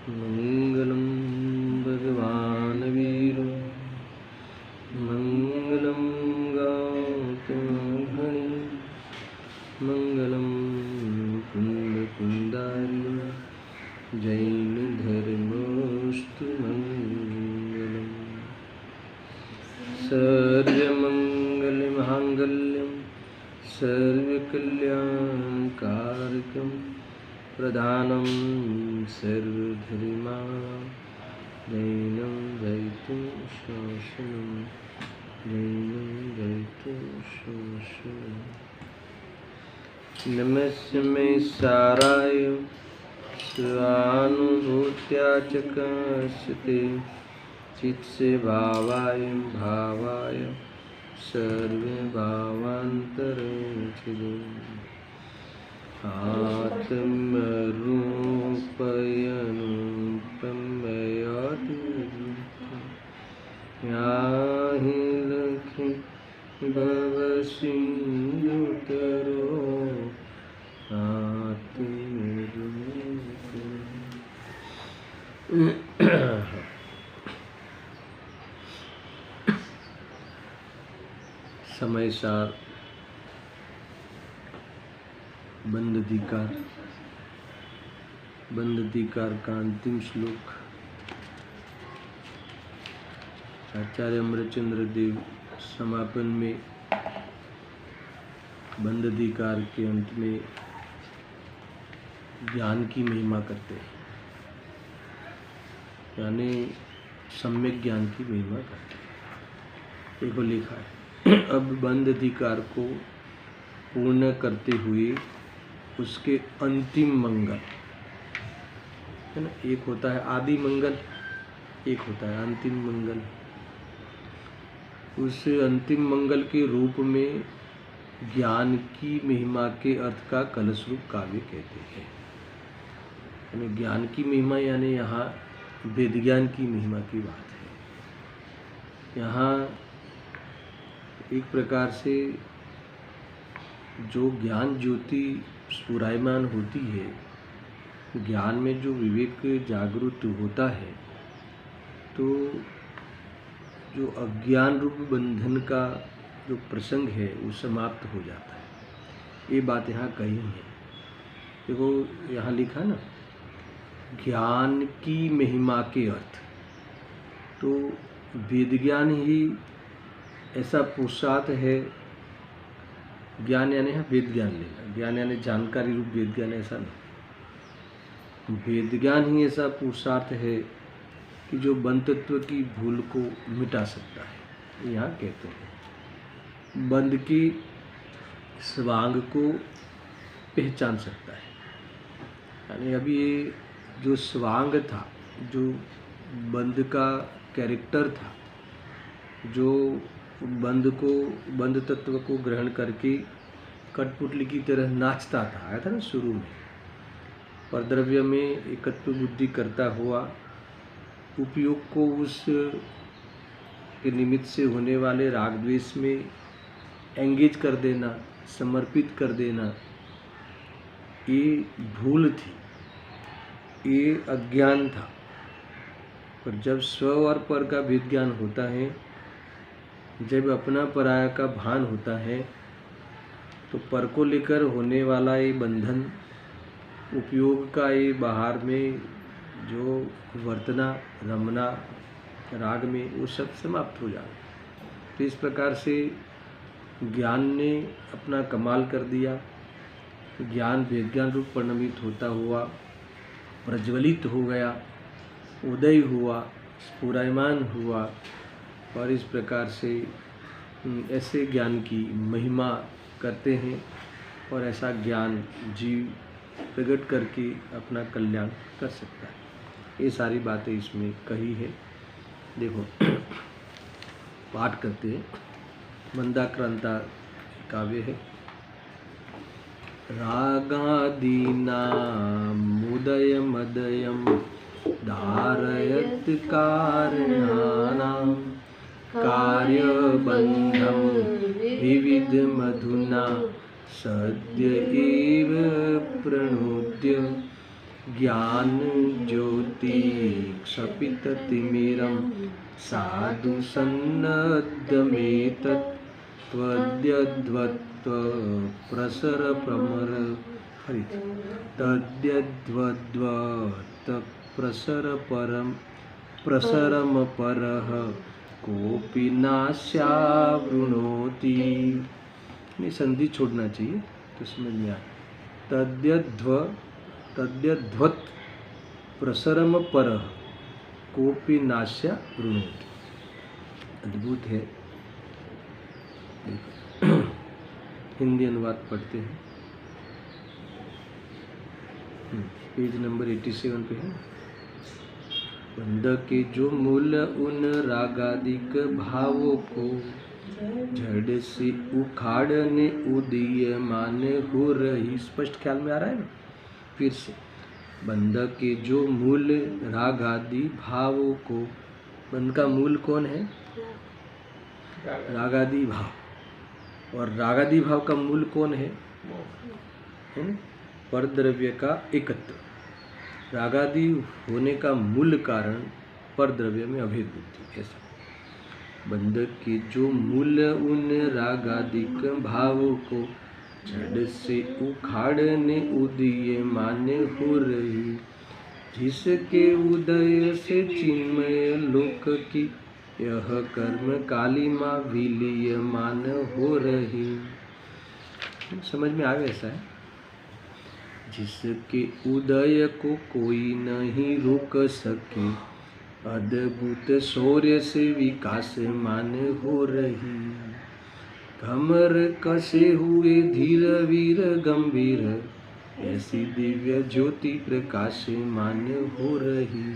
मंगलम भगवान वीरो मंगलम गौतमघनि मंगलम कुंदकुंदारी जैन धर्मोस्तु मंगलम सर्वमंगलमांगल्यं सर्वकल्याणकारकं प्रधानं सर्वधर्माणां दैनं दैतं शासनं दैनं दैतं शासनं नमस्मे साराय स्वानुभूत्या च कस्यते चित्से भावाय भावाय सर्वे भावान्तरचिदे आत्मरूपयनुपमयाति याहि लक्ष्मी भवसिन्धुतरो समय सार बंद अधिकार का अंतिम श्लोक आचार्य अमरचंद्र देव समापन में बंद अधिकार के अंत में ज्ञान की महिमा करते हैं, यानी सम्यक ज्ञान की महिमा करते हैं। देखो लिखा है, अब बंद अधिकार को पूर्ण करते हुए उसके अंतिम मंगल है ना, एक होता है आदि मंगल, एक होता है अंतिम मंगल। उस अंतिम मंगल के रूप में ज्ञान की महिमा के अर्थ का कलश रूप काव्य कहते हैं। यानी ज्ञान की महिमा यानी यहाँ वेद ज्ञान की महिमा की बात है। यहाँ एक प्रकार से जो ज्ञान ज्योति स्फुरायमान होती है, ज्ञान में जो विवेक जागृत होता है, तो जो अज्ञान रूप बंधन का जो प्रसंग है वो समाप्त हो जाता है। ये बात यहाँ कही है। देखो यहाँ लिखा ना, ज्ञान की महिमा के अर्थ, तो वेद ज्ञान ही ऐसा पुरुषार्थ है। ज्ञान यानी है वेद ज्ञान लेना, ज्ञान यानी जानकारी रूप वेद ज्ञान, ऐसा नहीं। वेद ज्ञान ही ऐसा पुरुषार्थ है कि जो बंध तत्व की भूल को मिटा सकता है। यहाँ कहते हैं बंध की स्वांग को पहचान सकता है। यानी अभी ये जो स्वांग था, जो बंध का कैरेक्टर था, जो बंध तत्व को ग्रहण करके कठपुतली की तरह नाचता था, आया था ना शुरू में, पर द्रव्य में एकत्व बुद्धि करता हुआ उपयोग को उस के निमित्त से होने वाले राग द्वेष में एंगेज कर देना, समर्पित कर देना, ये भूल थी, ये अज्ञान था। पर जब स्व और पर का भेद ज्ञान होता है, जब अपना पराया का भान होता है, तो पर को लेकर होने वाला ये बंधन, उपयोग का ये बाहर में जो वर्तना रमना राग में, वो सब समाप्त हो जाए। तो इस प्रकार से ज्ञान ने अपना कमाल कर दिया। ज्ञान विज्ञान रूप परिणमित होता हुआ प्रज्वलित हो गया, उदय हुआ, स्फुरायमान हुआ, और इस प्रकार से ऐसे ज्ञान की महिमा करते हैं और ऐसा ज्ञान जीव प्रकट करके अपना कल्याण कर सकता है। ये सारी बातें इसमें कही है। देखो पाठ करते हैं। मंदाक्रांता काव्य है। रागादीनामुदयमदयं धारयत् कारणानां कार्यबन्धं विविधमधुना सद्य एव प्रणोद्य ज्ञान ज्योति क्षपिततिमिरं साधु सन्नद्धमेतत् त्वद्यद्वत्त्व प्रसर प्रमर फरीति तद्यद्वद्वत् प्रसर परम प्रसरम परः कोपि नास्यावृणोति। ये संधि छोड़ना चाहिए तो समझ में आए। तद्यद्वत् प्रसरम परः कोपि नास्यावृणोति। अद्भुत है। हिंदी अनुवाद पढ़ते हैं। पेज नंबर 87 पे है। बंध के जो मूल उन रागादिक भावों को झड़ से उखाड़ने उदीयमान हो रही। स्पष्ट ख्याल में आ रहा है ना? फिर से बंध के जो मूल रागादि भावों को, बंध का मूल कौन है? रागादि भाव। और रागादि भाव का मूल कौन है ना? परद्रव्य का एकत्व। रागादि होने का मूल कारण परद्रव्य में अभेद बुद्धि। ऐसा बंध के जो मूल उन रागादिक भावों को जड़ से उखाड़ने उदीयमान हो रही, जिसके उदय से चिन्मय लोक की यह कर्म कालिमा विलीयमान हो रही। समझ में आ गया? ऐसा है जिसके उदय को कोई नहीं रोक सके, अद्भुत शौर्य से विकास मान हो रही। कमर कसे हुए धीर वीर गंभीर, ऐसी दिव्य ज्योति प्रकाश मान हो रही।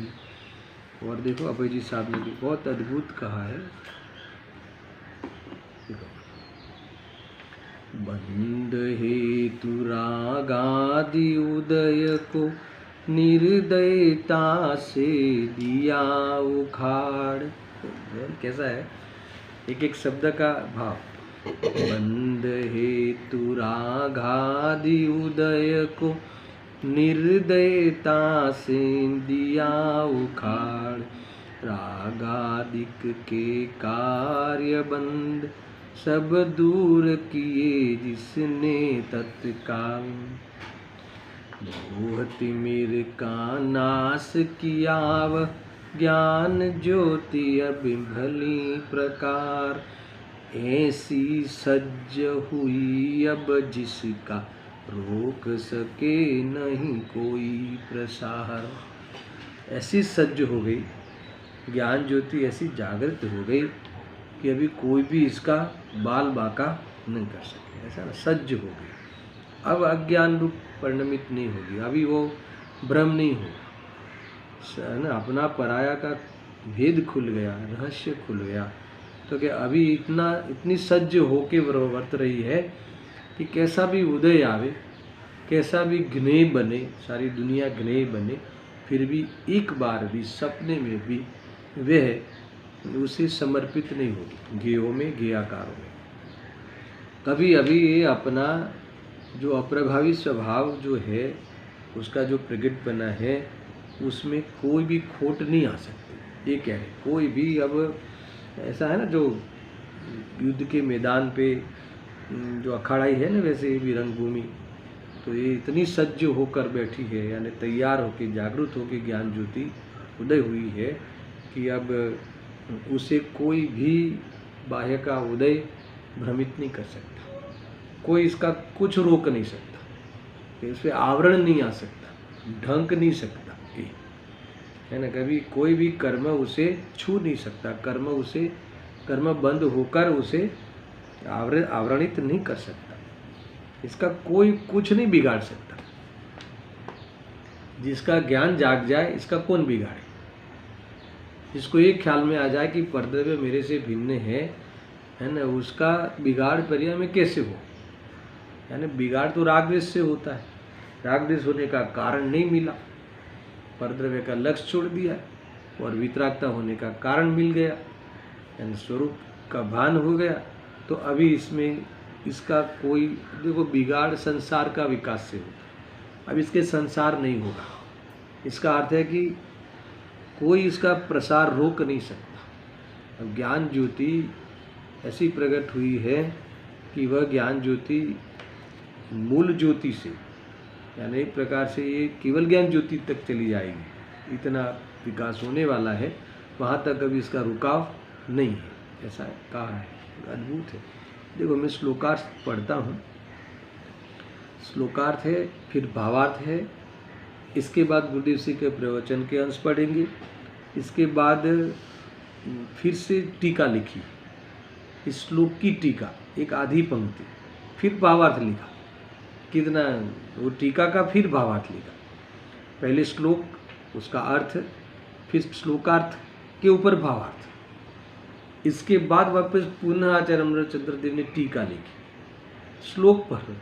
और देखो अभय जी साहब ने भी बहुत अद्भुत कहा है। बंद हेतु रागादि उदय को निर्दयता से दिया उखाड़। कैसा है? एक एक शब्द का भाव। बंद हेतु रागादि उदय को निर्दयता से दिया उखाड़, रागादिक के कार्य बंद सब दूर किए जिसने तत्काल। मोह तिमिर का नाश किया वह ज्ञान ज्योति अब भली प्रकार, ऐसी सज्ज हुई अब जिसका रोक सके नहीं कोई प्रसार। ऐसी सज्ज हो गई, ज्ञान ज्योति ऐसी जागृत हो गई कि अभी कोई भी इसका बाल बाका नहीं कर सके। ऐसा ना, सज्ज हो गई। अब अज्ञान रूप परिणमित नहीं होगी, अभी वो भ्रम नहीं होगा ना, अपना पराया का भेद खुल गया, रहस्य खुल गया। तो क्या अभी इतनी सज्ज होके वर्त रही है कि कैसा भी उदय आवे, कैसा भी ज्ञेय बने, सारी दुनिया ज्ञेय बने, फिर भी एक बार भी सपने में भी वह उसे समर्पित नहीं होगी। ज्ञेयों में, ज्ञेयाकारों में कभी अभी ये अपना जो अप्रभावी स्वभाव जो है, उसका जो प्रकट बना है, उसमें कोई भी खोट नहीं आ सकती। ये क्या है? कोई भी अब ऐसा है ना, जो युद्ध के मैदान पे जो अखाड़ाई है ना, वैसे ही भी रंगभूमि, तो ये इतनी सज्ज होकर बैठी है, यानी तैयार होकर, जागृत होकर ज्ञान ज्योति उदय हुई है कि अब उसे कोई भी बाह्य का उदय भ्रमित नहीं कर सकता। कोई इसका कुछ रोक नहीं सकता, इस पर आवरण नहीं आ सकता, ढंक नहीं सकता, है ना। कभी कोई भी कर्म उसे छू नहीं सकता, कर्म बंद होकर उसे आवरणित नहीं कर सकता। इसका कोई कुछ नहीं बिगाड़ सकता। जिसका ज्ञान जाग जाए, इसका कौन बिगाड़े? जिसको एक ख्याल में आ जाए कि परद्रव्य मेरे से भिन्न है ना, उसका बिगाड़ पर्याय में कैसे हो? यानी बिगाड़ तो राग द्वेष से होता है। राग द्वेष होने का कारण नहीं मिला, परद्रव्य का लक्ष्य छोड़ दिया, और वितरागता होने का कारण मिल गया, यानी स्वरूप का भान हो गया। तो अभी इसमें इसका कोई, देखो, बिगाड़ संसार का विकास से होता है। अब इसके संसार नहीं होगा, इसका अर्थ है कि कोई इसका प्रसार रोक नहीं सकता। अब ज्ञान ज्योति ऐसी प्रकट हुई है कि वह ज्ञान ज्योति मूल ज्योति से, यानी एक प्रकार से ये केवल ज्ञान ज्योति तक चली जाएगी। इतना विकास होने वाला है, वहाँ तक अभी इसका रुकाव नहीं है, ऐसा कहा है। अद्भुत है। देखो मैं श्लोकार्थ पढ़ता हूँ। श्लोकार्थ है, फिर भावार्थ है, इसके बाद गुरुदेव जी के प्रवचन के अंश पढ़ेंगे, इसके बाद फिर से टीका लिखी, इस श्लोक की टीका एक आधी पंक्ति, फिर भावार्थ लिखा, कितना वो टीका का, फिर भावार्थ लिखा। पहले श्लोक उसका अर्थ, फिर श्लोकार्थ के ऊपर भावार्थ, इसके बाद वापस पुनः आचार्य अमृतचंद्र देव ने टीका लिखी श्लोक पर,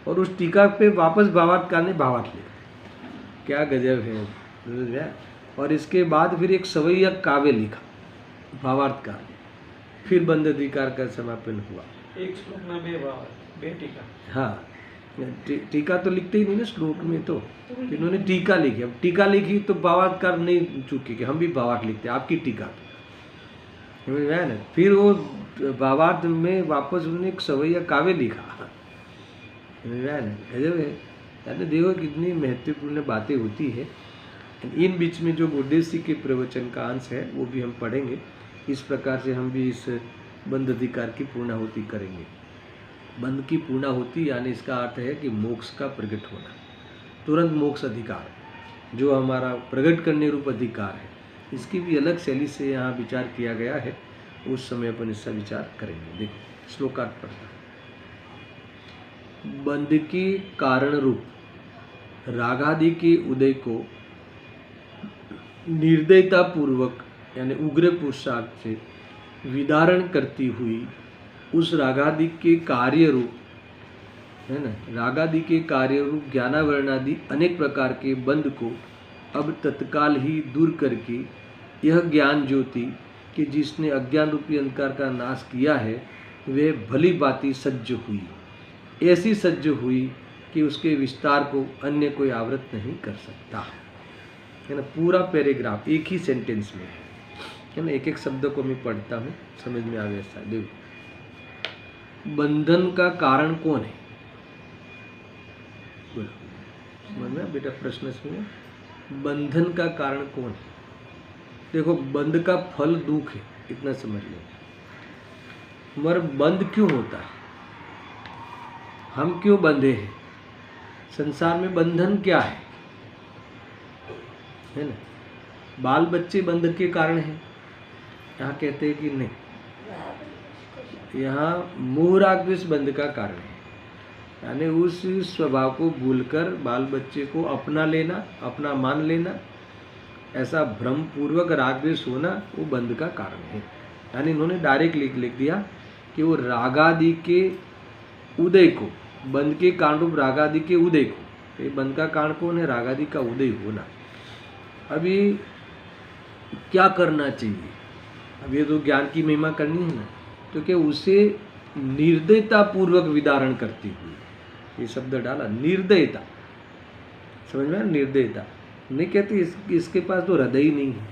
और उस टीका पे वापस भावार्थ का ने भावार्थ लिखा। क्या गजब है। और इसके बाद फिर एक सवैया काव्य लिखा भावार्थ का, फिर बंद अधिकार का समापन हुआ। एक श्लोक में बे टीका। हाँ, टीका तो लिखते ही नहीं ना श्लोक में, तो इन्होंने टीका लिखी। अब टीका लिखी तो भावार्थकार नहीं चूके कि हम भी भावार्थ लिखते, आपकी टीका समझ में आया ना। फिर वो भावार्थ में वापस उन्होंने एक सवैया काव्य लिखा, समझ में आया ना। गजब है यानी, देखो कितनी महत्वपूर्ण बातें होती है। इन बीच में जो गुरुदेव जी के प्रवचन का अंश है वो भी हम पढ़ेंगे। इस प्रकार से हम भी इस बंद अधिकार की पूर्णाहुति करेंगे। बंद की पूर्णाहुति यानी इसका अर्थ है कि मोक्ष का प्रकट होना, तुरंत मोक्ष अधिकार जो हमारा प्रकट करने रूप अधिकार है, इसकी भी अलग शैली से यहाँ विचार किया गया है। उस समय अपन इसका विचार करेंगे। देखो श्लोकार्थ पढ़ता है। बंद के कारण रूप रागादि के उदय को निर्दयता पूर्वक यानी उग्र पुरुषार्थ से विदारण करती हुई उस रागादि के कार्य रूप है ना, रागादि के कार्य रूप ज्ञानावरणादि अनेक प्रकार के बंध को अब तत्काल ही दूर करके यह ज्ञान ज्योति कि जिसने अज्ञान रूपी अंधकार का नाश किया है, वे भली भांति सज्ज हुई, ऐसी सज्ज हुई कि उसके विस्तार को अन्य कोई आवृत नहीं कर सकता। है ना, पूरा पैराग्राफ एक ही सेंटेंस में है ना। एक एक शब्द को मैं पढ़ता हूँ, समझ में आ गया। ऐसा देखो, बंधन का कारण कौन है? बोलो, समझ में बेटा, प्रश्न सुनो। बंधन का कारण कौन है? देखो, बंध का फल दुख है, इतना समझ लो। मगर बंध क्यों होता है? हम क्यों बंधे हैं? संसार में बंधन क्या है ना। बाल बच्चे बंध के कारण हैं, यहाँ कहते हैं कि नहीं, यहाँ मोह राग द्वेष बंध का कारण है। यानी उस स्वभाव को भूलकर बाल बच्चे को अपना लेना, अपना मान लेना, ऐसा भ्रम पूर्वक राग द्वेष होना, वो बंध का कारण है। यानी इन्होंने डायरेक्ट लिख दिया कि वो रागादि के उदय को, बंध के कारण रूप रागादि के उदय को, ये बंध का कारण कौन है? रागादि का उदय होना। अभी क्या करना चाहिए? अब ये तो ज्ञान की महिमा करनी है ना, तो क्या उसे निर्दयता पूर्वक विदारण करती हुई, ये शब्द डाला निर्दयता, समझ में? निर्दयता नहीं कहते इसके पास तो हृदय ही नहीं है,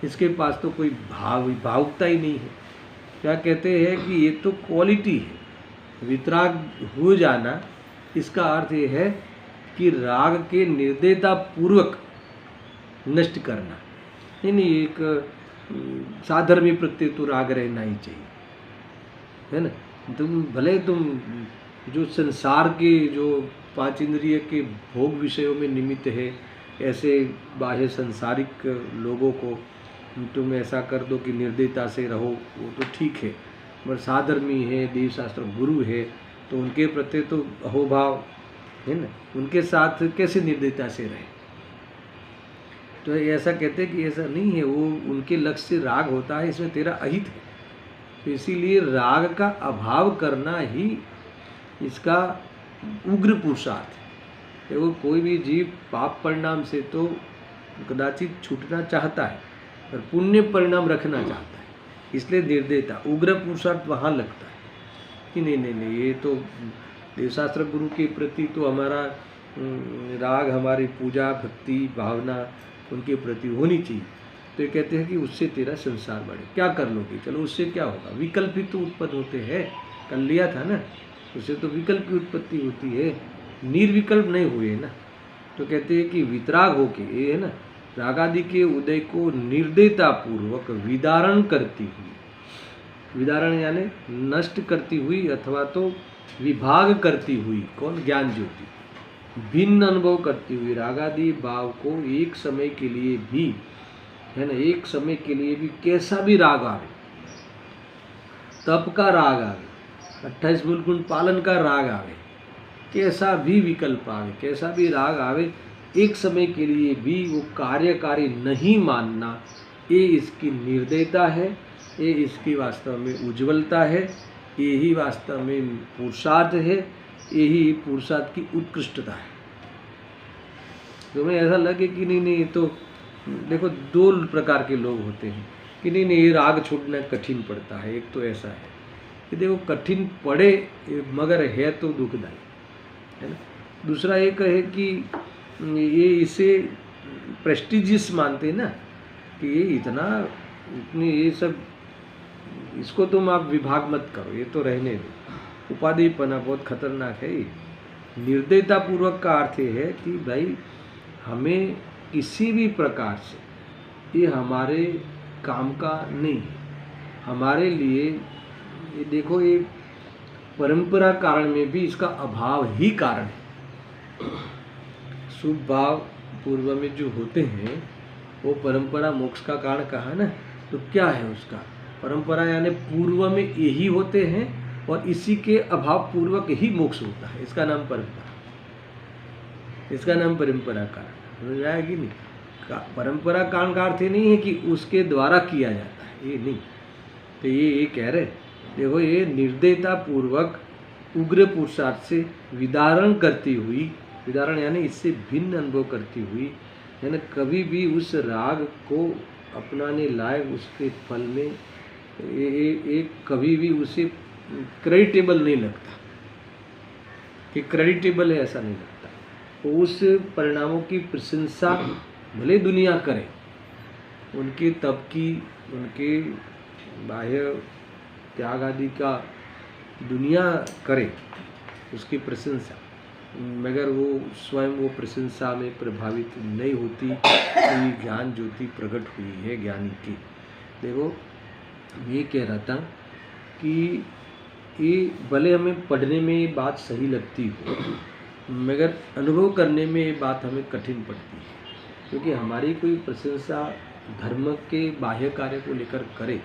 इसके पास तो कोई भावुकता ही नहीं है। क्या कहते हैं कि ये तो क्वालिटी है। वितराग हो जाना, इसका अर्थ ये है कि राग के निर्दयता पूर्वक नष्ट करना। नहीं, एक साधर्मी प्रत्यय तो राग रहना ही चाहिए, है ना। तुम भले तुम जो संसार के जो पांच इंद्रिय के भोग विषयों में निमित्त है, ऐसे बाह्य संसारिक लोगों को तुम ऐसा कर दो कि निर्दयता से रहो, वो तो ठीक है। मगर साधर्मी है, देव शास्त्र गुरु है, तो उनके प्रति तो अहोभाव है ना, उनके साथ कैसे निर्दयता से रहे? तो ऐसा कहते हैं कि ऐसा नहीं है, वो उनके लक्ष्य से राग होता है, इसमें तेरा अहित है। तो इसीलिए राग का अभाव करना ही इसका उग्र पुरुषार्थ है। देखो, कोई भी जीव पाप परिणाम से तो कदाचित छूटना चाहता है, पर पुण्य परिणाम रखना चाहता है, इसलिए निर्दयता उग्र पुरुषार्थ वहाँ लगता है कि नहीं, ये तो देवशास्त्र गुरु के प्रति तो हमारा राग हमारी पूजा भक्ति भावना उनके प्रति होनी चाहिए। तो ये कहते हैं कि उससे तेरा संसार बढ़े। क्या कर लोगे? चलो उससे क्या होगा? विकल्प ही तो उत्पन्न होते हैं। कर लिया था ना, उससे तो विकल्प की उत्पत्ति होती है, निर्विकल्प नहीं हुए ना। तो कहते हैं कि वितराग होके, ये है ना, रागादि के उदय को निर्दयता पूर्वक विदारण करती हुई, विदारण यानी नष्ट करती हुई अथवा तो विभाग करती हुई, कौन? ज्ञान ज्योति, भिन्न अनुभव करती हुई रागादि भाव को एक समय के लिए भी, है ना, एक समय के लिए भी कैसा भी राग आवे, तप का राग आवे, 28 मूल गुण पालन का राग आवे, कैसा भी विकल्प आवे, कैसा भी राग आवे, एक समय के लिए भी वो कार्यकारी नहीं मानना, ये इसकी निर्दयता है, ये इसकी वास्तव में उज्ज्वलता है, यही वास्तव में पुरुषार्थ है, यही पुरुषार्थ की उत्कृष्टता है। तुम्हें ऐसा लगे कि नहीं नहीं, तो देखो दो प्रकार के लोग होते हैं कि नहीं नहीं ये राग छोड़ना कठिन पड़ता है। एक तो ऐसा है कि देखो कठिन पड़े मगर है तो दुखदायी, है ना। दूसरा एक है कि ये इसे प्रेस्टिजियस मानते हैं ना, कि ये इतनी ये सब, इसको तुम आप विभाग मत करो, ये तो रहने दो, उपाधिपना बहुत खतरनाक है। ये निर्दयता पूर्वक का अर्थ ये है कि भाई हमें किसी भी प्रकार से ये हमारे काम का नहीं है, हमारे लिए ये देखो ये परंपरा कारण में भी इसका अभाव ही कारण है। शुभ भाव पूर्व में जो होते हैं वो परंपरा मोक्ष का कारण कहा ना, तो क्या है उसका? परंपरा यानी पूर्व में यही होते हैं और इसी के अभाव पूर्वक ही मोक्ष होता है, इसका नाम परंपरा, इसका नाम परंपरा कारण। समझ आया कि नहीं? परंपरा कारण का अर्थ नहीं है कि उसके द्वारा किया जाता है, ये नहीं। तो ये कह रहे देखो ये निर्दयता पूर्वक उग्र पुरुषार्थ से विदारण करती हुई, विदारण यानी इससे भिन्न अनुभव करती हुई, है ना, कभी भी उस राग को अपनाने लायक उसके फल में एक कभी भी उसे क्रेडिटेबल नहीं लगता कि क्रेडिटेबल है, ऐसा नहीं लगता। तो उस परिणामों की प्रशंसा भले दुनिया करे, उनके तप की, उनके बाह्य त्याग आदि का दुनिया करे उसकी प्रशंसा, मगर वो स्वयं वो प्रशंसा में प्रभावित नहीं होती। तो ज्ञान ज्योति प्रकट हुई है ज्ञानी की। देखो ये कह रहा था कि ये भले हमें पढ़ने में ये बात सही लगती हो, मगर अनुभव करने में ये बात हमें कठिन पड़ती है, क्योंकि हमारी कोई प्रशंसा धर्म के बाह्य कार्य को लेकर करे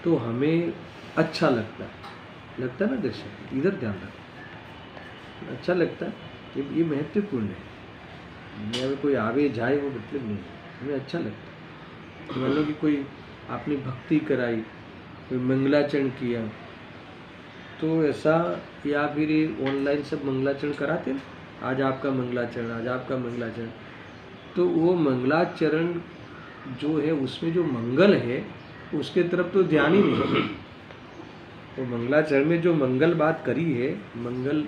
तो हमें अच्छा लगता है ना दर्शक, इधर ध्यान रखो, अच्छा लगता है, ये महत्वपूर्ण है। अगर कोई आवे जाए वो मतलब नहीं, हमें अच्छा लगता है। मान लो कि कोई आपने भक्ति कराई, कोई मंगलाचरण किया, तो ऐसा, या फिर ऑनलाइन सब मंगलाचरण कराते हैं, आज आपका मंगलाचरण, आज आपका मंगलाचरण, तो वो मंगलाचरण जो है उसमें जो मंगल है उसके तरफ तो ध्यान ही नहीं। तो मंगलाचरण में जो मंगल बात करी है, मंगल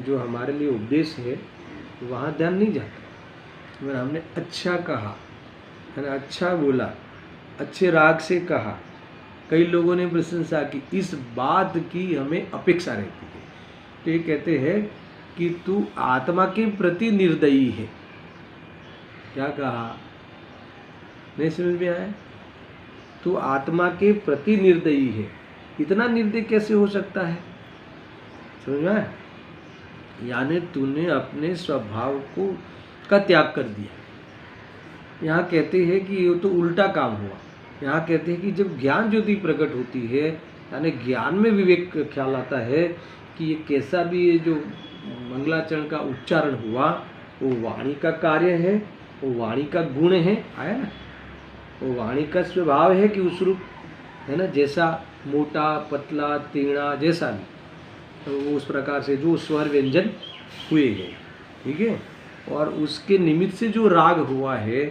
जो हमारे लिए उपदेश है, वहाँ ध्यान नहीं जाता। अगर हमने अच्छा कहा, है ना, अच्छा बोला, अच्छे राग से कहा, कई लोगों ने प्रशंसा की, इस बात की हमें अपेक्षा रहती है। तो ये कहते हैं कि तू आत्मा के प्रति निर्दयी है। क्या कहा? नहीं समझ में आया? तू आत्मा के प्रति निर्दयी है। इतना निर्दय कैसे हो सकता है? समझ में आया? यानी तूने अपने स्वभाव को का त्याग कर दिया। यहाँ कहते हैं कि ये तो उल्टा काम हुआ। यहाँ कहते हैं कि जब ज्ञान ज्योति प्रकट होती है, यानी ज्ञान में विवेक ख्याल आता है कि ये कैसा भी ये जो मंगलाचरण का उच्चारण हुआ वो वाणी का कार्य है, वो वाणी का गुण है, आया ना, वो वाणी का स्वभाव है कि उस रूप, है ना, जैसा मोटा पतला तीना जैसा भी, तो उस प्रकार से जो स्वर व्यंजन हुए हैं, ठीक है। और उसके निमित्त से जो राग हुआ है,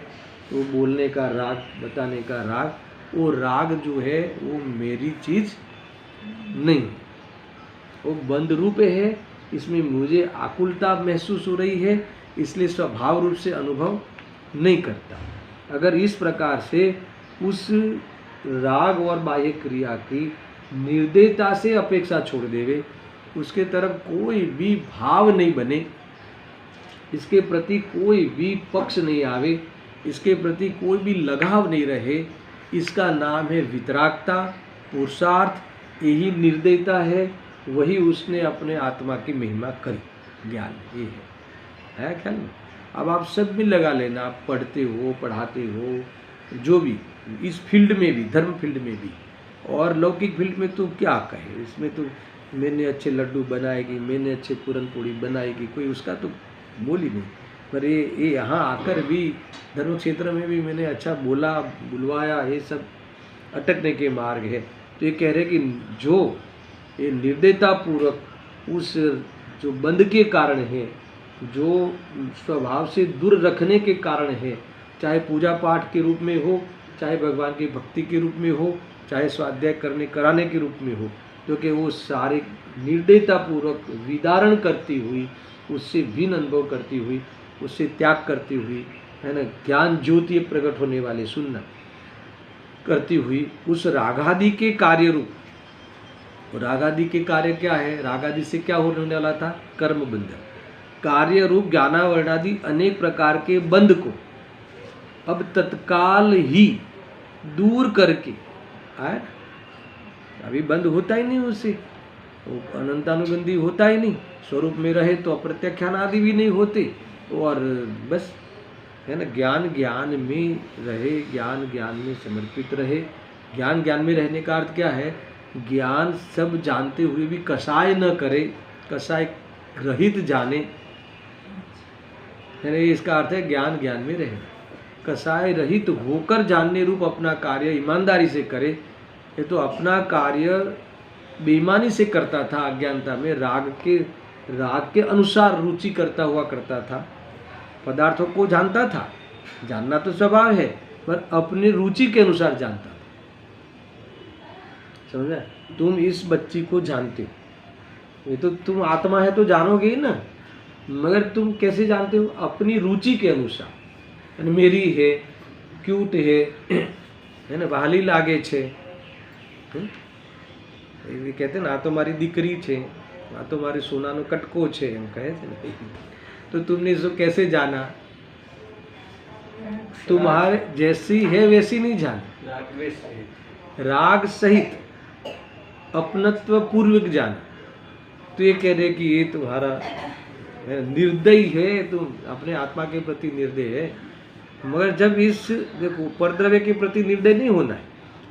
वो बोलने का राग, बताने का राग, वो राग जो है वो मेरी चीज़ नहीं है, वो बंद रूप है, इसमें मुझे आकुलता महसूस हो रही है, इसलिए स्वभाव रूप से अनुभव नहीं करता। अगर इस प्रकार से उस राग और बाह्य क्रिया की निर्दयता से अपेक्षा छोड़ देवे, उसके तरफ कोई भी भाव नहीं बने, इसके प्रति कोई भी पक्ष नहीं आवे, इसके प्रति कोई भी लगाव नहीं रहे, इसका नाम है वितरागता, पुरुषार्थ। यही निर्दयता है, वही उसने अपने आत्मा की महिमा करी। ज्ञान ये है ख्याल में। अब आप सब भी लगा लेना, आप पढ़ते हो, पढ़ाते हो, जो भी इस फील्ड में भी, धर्म फील्ड में भी और लौकिक फील्ड में, तो क्या कहे, इसमें तो मैंने अच्छे लड्डू बनाएगी, मैंने अच्छे पूरन पूड़ी बनाएगी, कोई उसका तो बोल ही नहीं। पर ये यहाँ आकर भी धर्म क्षेत्र में भी मैंने अच्छा बोला, बुलवाया, ये सब अटकने के मार्ग है। तो ये कह रहे कि जो ये निर्दयता पूर्वक उस जो बंध के कारण है, जो स्वभाव से दूर रखने के कारण है, चाहे पूजा पाठ के रूप में हो, चाहे भगवान की भक्ति के रूप में हो, चाहे स्वाध्याय कराने के रूप में हो, क्योंकि वो सारे निर्दयता पूर्वक विदारण करती हुई, उससे भिन्न अनुभव करती हुई, उससे त्याग करती हुई, है ना, ज्ञान ज्योति प्रकट होने वाले, सुनना, करती हुई उस रागादि के कार्य रूप। रागादि के कार्य क्या है? रागादि से क्या होने वाला था? कर्म बंधन। कार्य रूप ज्ञानावरणादि अनेक प्रकार के बंध को अब तत्काल ही दूर करके, है, अभी बंद होता ही नहीं उससे, वो अनंतानुबंधी होता ही नहीं, स्वरूप में रहे तो अप्रत्याख्यान आदि भी नहीं होते, और बस, है ना, ज्ञान में रहे, ज्ञान में समर्पित रहे। ज्ञान में रहने का अर्थ क्या है? ज्ञान सब जानते हुए भी कसाय न करे, कसाय रहित जाने, है ना, इसका अर्थ है ज्ञान में रहे, कसाय रहित होकर जानने रूप अपना कार्य ईमानदारी से करे। ये तो अपना कार्य बेईमानी से करता था, अज्ञानता में राग के अनुसार रुचि करता हुआ करता था, पदार्थों को जानता था, जानना तो स्वभाव है, पर अपने रुचि के अनुसार जानता था। समझा? तुम इस बच्ची को जानते हो, ये तो तुम आत्मा है तो जानोगे ही ना, मगर तुम कैसे जानते हो? अपनी रुचि के अनुसार। मेरी है, क्यूट है ना, वहाली लागे छे, ये कहते ना, तो मारी दीकरी छे, आ तो मारी सोनानो कटको छे, एम कहे छे ने। तो तुमने इसको कैसे जाना? तुम्हारे जैसी है वैसी नहीं जान, राग सहित अपनत्व पूर्वक जाना। तो ये कह रहे कि ये तुम्हारा निर्दयी है, तुम अपने आत्मा के प्रति निर्दय है। मगर जब इस, देखो, परद्रव्य के प्रति निर्दय नहीं होना है,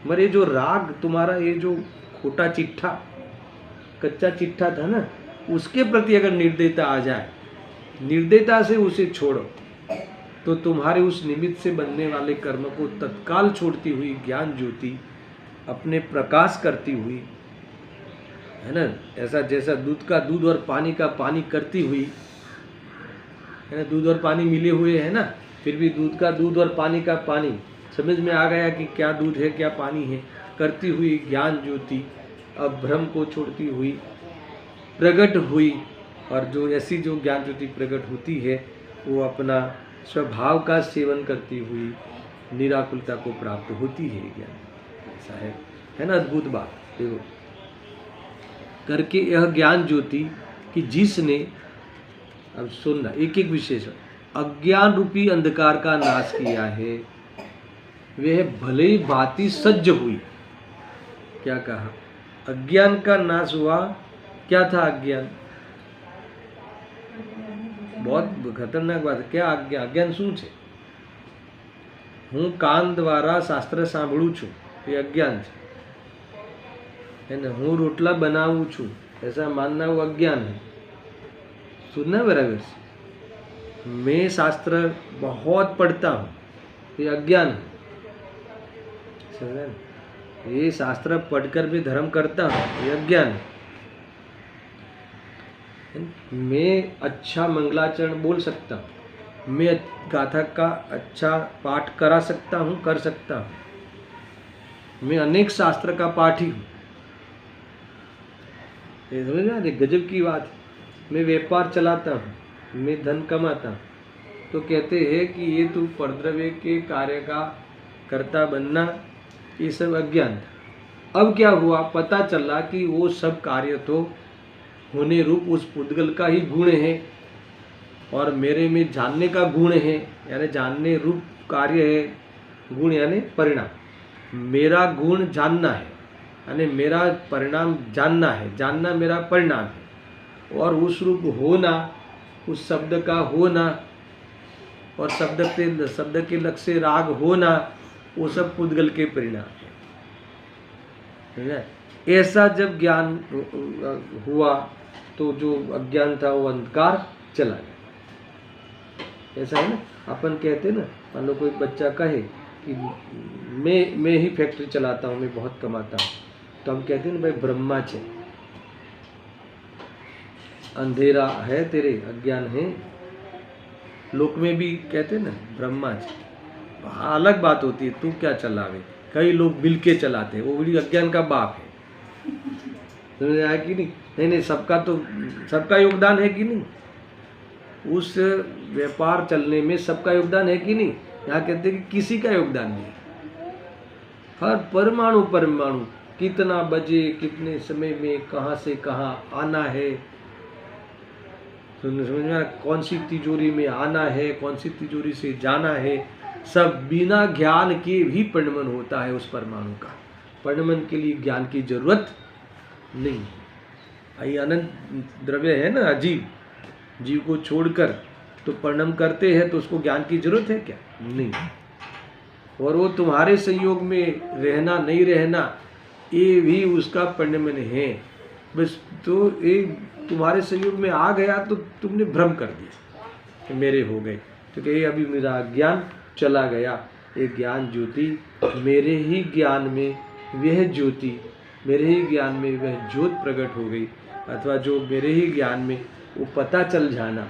मगर ये जो राग तुम्हारा, ये जो खोटा चिट्ठा, कच्चा चिट्ठा था ना, उसके प्रति अगर निर्दयता आ जाए, निर्दयता से उसे छोड़ो, तो तुम्हारे उस निमित्त से बनने वाले कर्म को तत्काल छोड़ती हुई ज्ञान ज्योति अपने प्रकाश करती हुई, है ना, ऐसा जैसा दूध का दूध और पानी का पानी करती हुई, है ना, दूध और पानी मिले हुए हैं ना, फिर भी दूध का दूध और पानी का पानी समझ में आ गया कि क्या दूध है क्या पानी है, करती हुई ज्ञान ज्योति अब भ्रम को छोड़ती हुई प्रकट हुई, और जो ऐसी जो ज्ञान ज्योति प्रकट होती है, वो अपना स्वभाव का सेवन करती हुई निराकुलता को प्राप्त होती है। ज्ञान ऐसा है ना, अद्भुत बात। देखो करके यह ज्ञान ज्योति कि जिसने, अब सुनना, एक एक विशेषण, अज्ञान रूपी अंधकार का नाश किया है, वह भले ही भांति सज्ज हुई। क्या कहा? अज्ञान का नाश हुआ। क्या था अज्ञान? बहुत खतरनाक बात है। क्या अज्ञान શું છે? હું કાન દ્વારા શાસ્ત્ર સાંભળું છું, ये अज्ञान है ना। હું રોટલા બનાવું છું, ऐसा मानना वो अज्ञान है। सुनना बराबर से। मैं शास्त्र बहुत पढ़ता हूँ, ये अज्ञान है। समझा? ये शास्त्र पढ़कर भी धर्म करता हूँ, ये अज्ञान है। मैं अच्छा मंगलाचरण बोल सकता हूँ, मैं गाथा का अच्छा पाठ करा सकता हूँ, कर सकता हूँ, मैं अनेक शास्त्र का पाठी हूँ। ये समझ में, गजब की बात है। मैं व्यापार चलाता हूँ, मैं धन कमाता हूँ, तो कहते हैं कि ये तू परद्रव्य के कार्य का कर्ता बनना, ये सब अज्ञान था। अब क्या हुआ, पता चला कि वो सब कार्य तो होने रूप उस पुद्गल का ही गुण है और मेरे में जानने का गुण है, यानी जानने रूप कार्य है, गुण यानी परिणाम। मेरा गुण जानना है, यानी मेरा परिणाम जानना है, जानना मेरा परिणाम है। और उस रूप होना, उस शब्द का होना और शब्द के लक्ष्य से राग होना, वो सब पुद्गल के परिणाम है। ऐसा जब ज्ञान हुआ तो जो अज्ञान था वो अंधकार चला गया। ऐसा है ना, अपन कहते हैं ना, मान लो कोई बच्चा कहे कि मैं ही फैक्ट्री चलाता हूँ, मैं बहुत कमाता हूँ, तो हम कहते हैं ना भाई ब्रह्मा है, अंधेरा है तेरे, अज्ञान है। लोक में भी कहते हैं ना ब्रह्मा है। अलग बात होती है तू क्या चलावे, कई लोग बिल के चलाते हैं, वो बड़ी अज्ञान का बाप है। समझ आया कि नहीं? नहीं, सबका योगदान है कि नहीं? उस व्यापार चलने में सबका योगदान है कि नहीं? यहाँ कहते हैं कि किसी का योगदान नहीं। हर परमाणु कितना बजे, कितने समय में, कहाँ से कहाँ आना है, समझ में, कौन सी तिजोरी में आना है, कौन सी तिजोरी से जाना है, सब बिना ज्ञान के भी परिणमन होता है उस परमाणु का। परिणमन के लिए ज्ञान की जरूरत नहीं। आई अनंत द्रव्य है ना, जीव को छोड़कर तो परिणम करते हैं, तो उसको ज्ञान की जरूरत है क्या? नहीं। और वो तुम्हारे संयोग में रहना नहीं रहना, ये भी उसका परिणमन है। बस तो ये तुम्हारे संयोग में आ गया तो तुमने भ्रम कर दिया कि मेरे हो गए, तो कहे अभी मेरा ज्ञान चला गया। ये ज्ञान ज्योति मेरे ही ज्ञान में, वह ज्योति मेरे ही ज्ञान में वह ज्योत प्रकट हो गई, अथवा जो मेरे ही ज्ञान में वो पता चल जाना।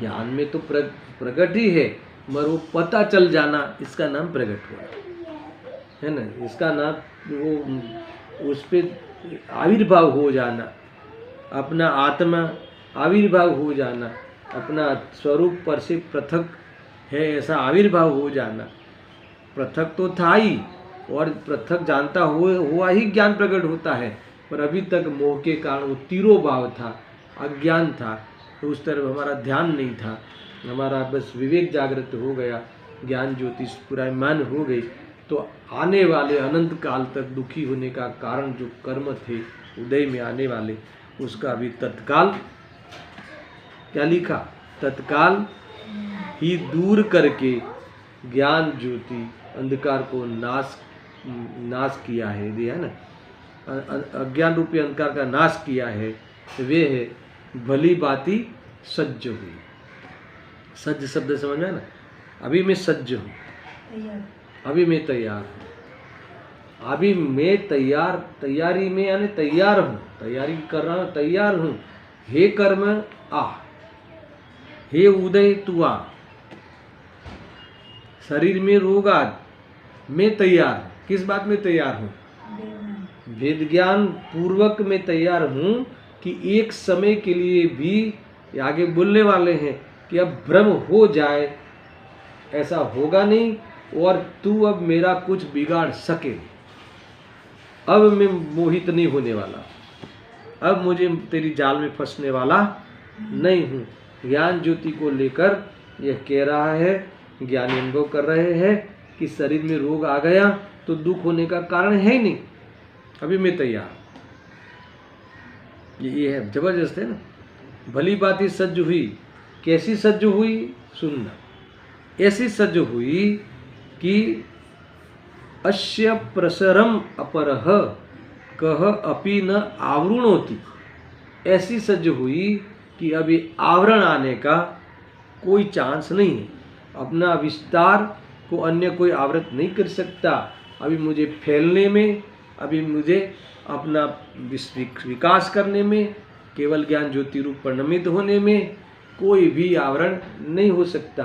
ज्ञान में तो प्रकट ही है, मगर वो पता चल जाना, इसका नाम प्रकट हुआ है ना। इसका नाम वो उस पे आविर्भाव हो जाना, अपना आत्मा आविर्भाव हो जाना, अपना स्वरूप पर से पृथक है ऐसा आविर्भाव हो जाना। पृथक तो था ही, और पृथक जानता हुआ ही ज्ञान प्रकट होता है, पर अभी तक मोह के कारण वो तिरोभाव था, अज्ञान था, तो उस तरफ हमारा ध्यान नहीं था। हमारा बस विवेक जागृत हो गया, ज्ञान ज्योति स्फुरायमान हो गई, तो आने वाले अनंत काल तक दुखी होने का कारण जो कर्म थे उदय में आने वाले, उसका भी तत्काल क्या लिखा, तत्काल ही दूर करके ज्ञान ज्योति अंधकार को नाश किया है, दिया है ना, अज्ञान रूपी अंधकार का नाश किया है। वे है भली बाती सज्ज हुई। सज्ज शब्द समझ में ना, अभी मैं सज्ज हूँ, अभी मैं तैयार हूँ, अभी मैं तैयारी में यानी तैयार हूँ, तैयारी कर रहा हूँ, तैयार हूँ। हे कर्म आ, हे उदय तू आ, शरीर में रोग आ, मैं तैयार हूँ। किस बात में तैयार हूँ? वेद ज्ञान पूर्वक मैं तैयार हूँ कि एक समय के लिए भी, आगे बोलने वाले हैं कि अब भ्रम हो जाए, ऐसा होगा नहीं, और तू अब मेरा कुछ बिगाड़ सके। अब मैं मोहित नहीं होने वाला, अब मुझे तेरी जाल में फंसने वाला नहीं हूँ। ज्ञान ज्योति को लेकर यह कह रहा है, ज्ञानी अनुभव कर रहे हैं कि शरीर में रोग आ गया तो दुख होने का कारण है ही नहीं, अभी मैं तैयार। ये है, जबरदस्त है ना। भली बात ही सज्ज हुई। कैसी सज्ज हुई? सुनना। ऐसी सज्ज हुई कि अस्य प्रसरम अपरह कह अपि न आवृणोति। ऐसी सज्ज हुई कि अभी आवरण आने का कोई चांस नहीं है, अपना विस्तार को अन्य कोई आवृत नहीं कर सकता। अभी मुझे फैलने में, अभी मुझे अपना विकास करने में, केवल ज्ञान ज्योति रूप परिणमित होने में कोई भी आवरण नहीं हो सकता।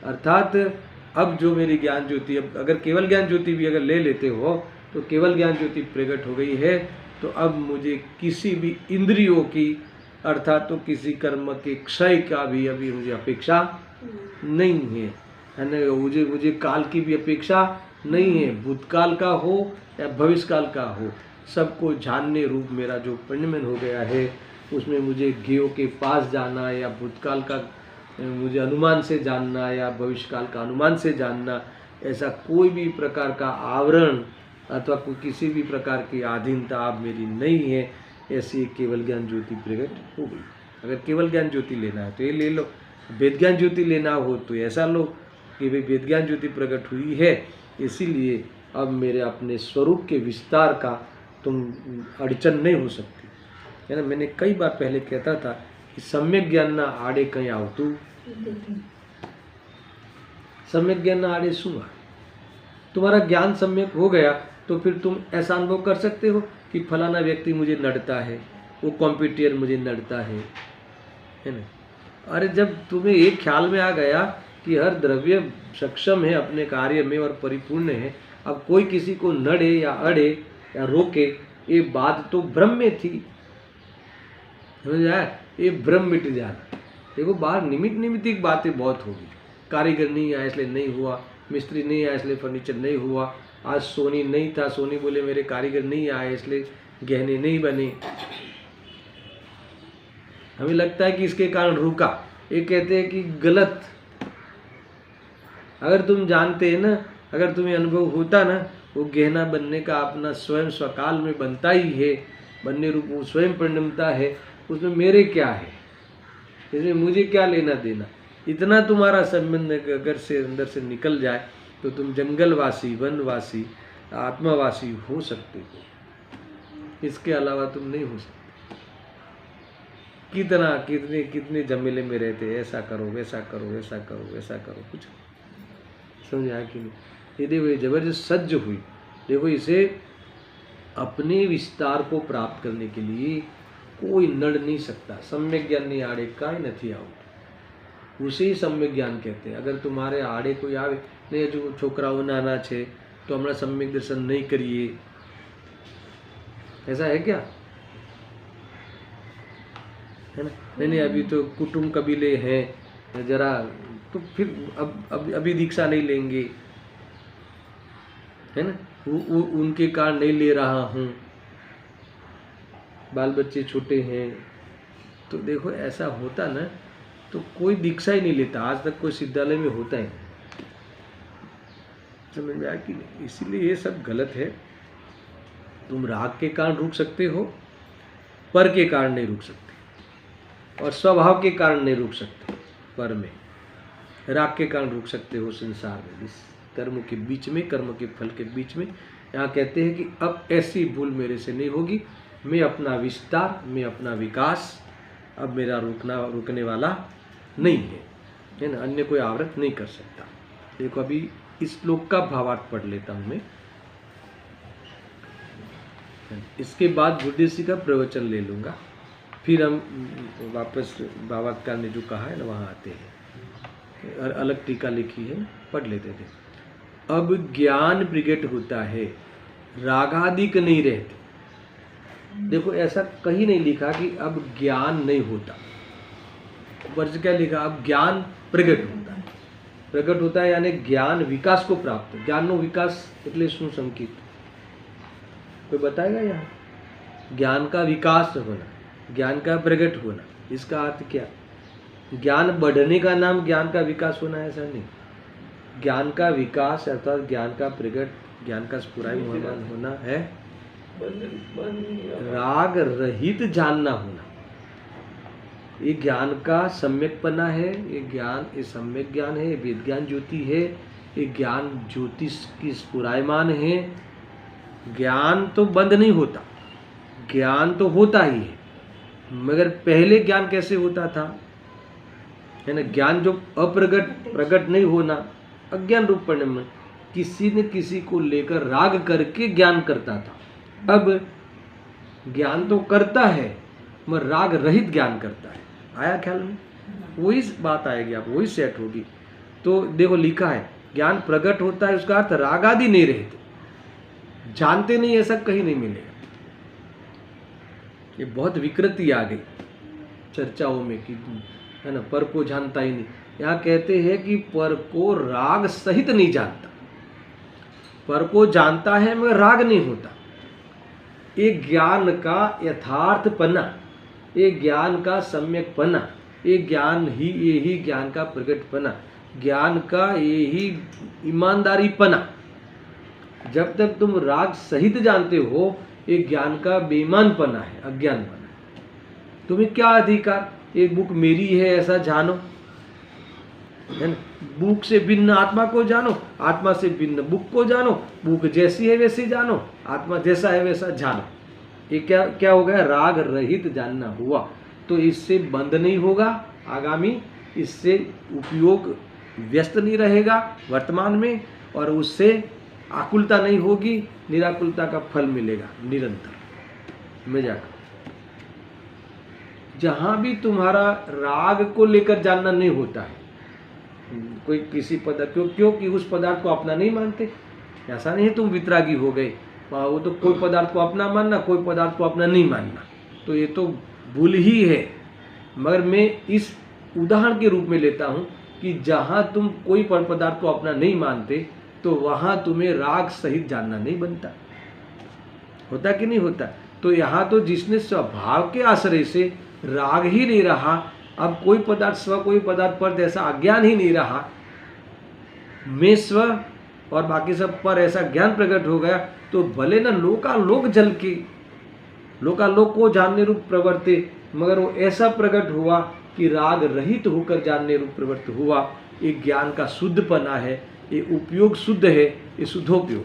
अर्थात अब जो मेरी ज्ञान ज्योति, अब अगर केवल ज्ञान ज्योति भी अगर ले लेते हो तो केवल ज्ञान ज्योति प्रकट हो गई है, तो अब मुझे किसी भी इंद्रियों की अर्थात तो किसी कर्म के क्षय का भी अभी मुझे अपेक्षा नहीं है ना। मुझे काल की भी अपेक्षा नहीं है, भूतकाल का हो या भविष्यकाल का हो, सबको जानने रूप मेरा जो पुण्यमन हो गया है, उसमें मुझे ज्ञेयों के पास जाना या भूतकाल का मुझे अनुमान से जानना या भविष्यकाल का अनुमान से जानना, ऐसा कोई भी प्रकार का आवरण अथवा कोई किसी भी प्रकार की आधीनता अब मेरी नहीं है। ऐसी केवल ज्ञान ज्योति प्रकट हो गई। अगर केवल ज्ञान ज्योति लेना है तो ये ले लो, वेद ज्ञान ज्योति लेना हो तो ऐसा लो कि भाई वेद ज्ञान ज्योति प्रकट हुई है, इसीलिए अब मेरे अपने स्वरूप के विस्तार का तुम अड़चन नहीं हो सकती, है ना। मैंने कई बार पहले कहता था कि सम्यक ज्ञान ना आड़े कहीं आओ तू, सम्यक ज्ञान ना आड़े सुआ। तुम्हारा ज्ञान सम्यक हो गया तो फिर तुम ऐसा अनुभव कर सकते हो कि फलाना व्यक्ति मुझे नड़ता है, वो कॉम्पिटियर मुझे नड़ता है ना। अरे जब तुम्हें एक ख्याल में आ गया कि हर द्रव्य सक्षम है अपने कार्य में और परिपूर्ण है, अब कोई किसी को नड़े या अड़े या रोके, ये बात तो भ्रम में थी, समझ आया। ये भ्रम मिट जाना। देखो बाहर निमित्तिक बातें बहुत होगी, कारीगर नहीं आया इसलिए नहीं हुआ, मिस्त्री नहीं आया इसलिए फर्नीचर नहीं हुआ, आज सोनी नहीं था, सोनी बोले मेरे कारीगर नहीं आए इसलिए गहने नहीं बने। हमें लगता है कि इसके कारण रुका, ये कहते हैं कि गलत। अगर तुम जानते हैं ना, अगर तुम्हें अनुभव होता ना, वो गहना बनने का अपना स्वयं स्वकाल में बनता ही है, बनने रूप वो स्वयं परिणमता है, उसमें मेरे क्या है, इसमें मुझे क्या लेना देना। इतना तुम्हारा संबंध अगर से अंदर से निकल जाए तो तुम जंगलवासी, वनवासी, आत्मावासी हो सकते हो, इसके अलावा तुम नहीं हो सकते। कितने झमेले में रहते, ऐसा करो वैसा करो वैसा करो वैसा करो, कुछ समझ आया कि नहीं। ये देखो ये जबरदस्त सज्ज हुई। देखो इसे अपने विस्तार को प्राप्त करने के लिए कोई नड़ नहीं सकता। सम्यक ज्ञान नहीं आड़े काई नहीं आओ, उसे ही सम्यक ज्ञान कहते हैं। अगर तुम्हारे आड़े कोई आवे नहीं, जो छोकराओ नाना छे तो हमारा सम्यक दर्शन नहीं करिए, ऐसा है क्या, है ना। नहीं अभी तो कुटुंब कबीले हैं जरा, तो फिर अब अभी दीक्षा नहीं लेंगे, है ना। उनके कारण नहीं ले रहा हूँ, बाल बच्चे छोटे हैं, तो देखो ऐसा होता ना तो कोई दीक्षा ही नहीं लेता। आज तक कोई सिद्धालय में होता ही नहीं, समझ में आया कि नहीं। इसीलिए ये सब गलत है। तुम राग के कारण रुक सकते हो, पर के कारण नहीं रुक सकते, और स्वभाव के कारण नहीं रुक सकते। पर में राग के कारण रुक सकते हो संसार में, इस कर्म के बीच में, कर्म के फल के बीच में। यहाँ कहते हैं कि अब ऐसी भूल मेरे से नहीं होगी, मैं अपना विस्तार, मैं अपना विकास, अब मेरा रुकने वाला नहीं है ना। अन्य कोई आवृत नहीं कर सकता। देखो अभी इस श्लोक का भावार्थ पढ़ लेता हूँ मैं, इसके बाद बुद्धिसी का प्रवचन ले लूँगा, फिर हम वापस भावार्थ ने जो कहा है ना वहाँ आते हैं। और अलग टीका लिखी है, पढ़ लेते थे। अब ज्ञान प्रकट होता है, रागादिक नहीं रहते। देखो ऐसा कहीं नहीं लिखा कि अब ज्ञान नहीं होता, वर्ष क्या लिखा, अब ज्ञान प्रकट होता है। प्रकट होता है यानी ज्ञान विकास को प्राप्त। ज्ञान विकास એટલે શું संकेत कोई बताएगा यहाँ? ज्ञान का विकास होना, ज्ञान का प्रकट होना, इसका अर्थ क्या? ज्ञान बढ़ने का नाम ज्ञान का विकास होना है, ऐसा नहीं। ज्ञान का विकास अर्थात ज्ञान का प्रकट, ज्ञान का स्फुरायमान होना है, राग रहित जानना होना। ये ज्ञान का सम्यकपना है, ये ज्ञान, ये सम्यक ज्ञान है, वेद ज्ञान ज्योति है, ये ज्ञान ज्योतिष की स्फुरायमान है। ज्ञान तो बंद नहीं होता, ज्ञान तो होता ही है, मगर पहले ज्ञान कैसे होता था, है ना। ज्ञान जो अप्रगट, प्रकट नहीं होना, अज्ञान रूप परिणाम, किसी न किसी को लेकर राग करके ज्ञान करता था। अब ज्ञान तो करता है मगर राग रहित ज्ञान करता है। आया ख्याल में? वही बात आएगी, आप वही सेट होगी। तो देखो लिखा है ज्ञान प्रकट होता है, उसका अर्थ राग आदि नहीं रहते, जानते नहीं, ऐसा कहीं नहीं मिलेगा। ये बहुत विकृति आ गई, चर्चाओं में कि है ना, पर को जानता ही नहीं। यहाँ कहते हैं कि पर को राग सहित नहीं जानता, पर को जानता है मगर राग नहीं होता। एक ज्ञान का यथार्थपना, एक ज्ञान का सम्यकपना, एक ज्ञान ही यही ज्ञान का प्रकटपना, ज्ञान का यही ईमानदारीपना, जब तक तुम राग सहित जानते हो, एक ज्ञान का बेईमानपना है, अज्ञानपना। तुम्हें क्या अधिकार, एक बुक मेरी है ऐसा जानो, है ना। बुक से भिन्न आत्मा को जानो, आत्मा से भिन्न बुक को जानो, बुक जैसी है वैसी जानो, आत्मा जैसा है वैसा जानो। ये क्या क्या हो गया, राग रहित जानना हुआ। तो इससे बंद नहीं होगा आगामी, इससे उपयोग व्यस्त नहीं रहेगा वर्तमान में, और उससे आकुलता नहीं होगी, निराकुलता का फल मिलेगा निरंतर में जाकर। जहां भी तुम्हारा राग को लेकर जानना नहीं होता है, कोई किसी पदार्थ क्योंकि उस पदार्थ को अपना नहीं मानते, ऐसा नहीं है तुम वितरागी हो गए, वो तो कोई पदार्थ को अपना मानना, कोई पदार्थ को अपना नहीं मानना, तो ये तो भूल ही है। मगर मैं इस उदाहरण के रूप में लेता हूं कि जहां तुम कोई पदार्थ को अपना नहीं मानते, तो वहां तुम्हें राग सहित जानना नहीं बनता, होता कि नहीं होता। तो यहाँ तो जिसने स्वभाव के आश्रय से राग ही नहीं रहा, अब कोई पदार्थ स्व, कोई पदार्थ पर ऐसा अज्ञान ही नहीं रहा, मैं स्व और बाकी सब पर ऐसा ज्ञान प्रकट हो गया, तो भले ना लोकालोक जल के लोकालोक को जानने रूप प्रवर्ते, मगर वो ऐसा प्रकट हुआ कि राग रहित होकर जानने रूप प्रवृत्त हुआ। एक ज्ञान का शुद्धपना है, ये उपयोग शुद्ध है, ये शुद्धोपयोग